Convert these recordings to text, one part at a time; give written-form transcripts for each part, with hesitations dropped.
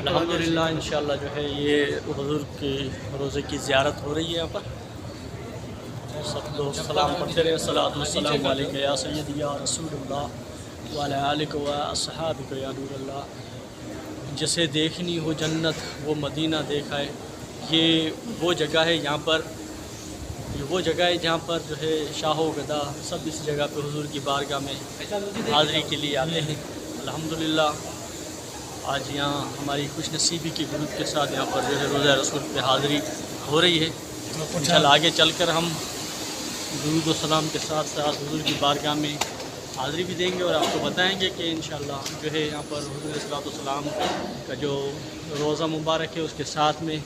الحمدللہ انشاءاللہ جو ہے یہ حضور کی روزے کی زیارت ہو رہی ہے یہاں پر. سب لوگ سلام پڑھتے رہے. الصلاۃ والسلام علیک یا سیدی یا رسول اللہ وعلی آلک و اصحابک یا نور اللہ. جسے دیکھنی ہو جنت وہ مدینہ دیکھائے. یہ وہ جگہ ہے جہاں پر جو ہے شاہ و گدا سب اس جگہ پہ حضور کی بارگاہ میں حاضری کے لیے آتے ہیں. الحمدللہ آج یہاں ہماری خوش نصیبی کی برود کے ساتھ یہاں پر جو ہے روزہ رسول پہ حاضری ہو رہی ہے. انشاءاللہ آگے چل کر ہم درود و سلام کے ساتھ ساتھ حضور کی بارگاہ میں حاضری بھی دیں گے اور آپ کو بتائیں گے کہ انشاءاللہ جو ہے یہاں پر حضور صلی اللہ علیہ وسلم کا جو روزہ مبارک ہے اس کے ساتھ میں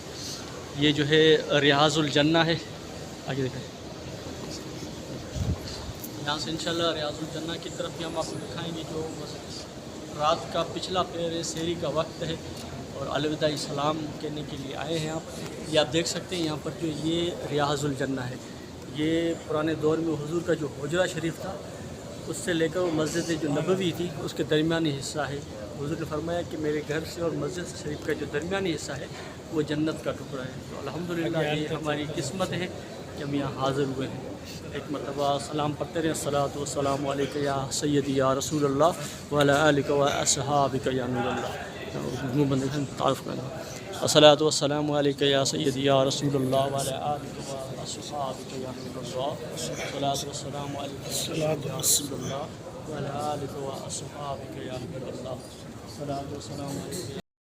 یہ جو ہے ریاض الجنہ ہے. آگے دیکھیں یہاں سے انشاءاللہ ریاض الجنہ کی طرف بھی ہم آپ کو دکھائیں گے. جو رات کا پچھلا پہر ہے، سحری کا وقت ہے اور الوداعی سلام کہنے کے لیے آئے ہیں آپ. یہ آپ دیکھ سکتے ہیں یہاں پر جو یہ ریاض الجنہ ہے. یہ پرانے دور میں حضور کا جو حجرہ شریف تھا اس سے لے کر وہ مسجد جو نبوی تھی اس کے درمیانی حصہ ہے. حضور نے فرمایا کہ میرے گھر سے اور مسجد شریف کا جو درمیانی حصہ ہے وہ جنت کا ٹکڑا ہے. تو الحمدللہ یہ ہماری قسمت ہے کہ ہم یہاں حاضر ہوئے ہیں. ایک مرتبہ سلام پڑھتے رہے. الصلاۃ والسلام علیک یا سیدی یا رسول اللہ وعلی آلک و اصحابک یا نور اللہ. تعارف کرنا. الصلاۃ والسلام علیک یا سیدی یا رسول اللہ وعلی آلک و اصحابک یا نور اللہ. الصلاۃ والسلام علیک یا رسول اللہ وعلی آلک و اصحابک یا نور اللہ. الصلاۃ والسلام علیک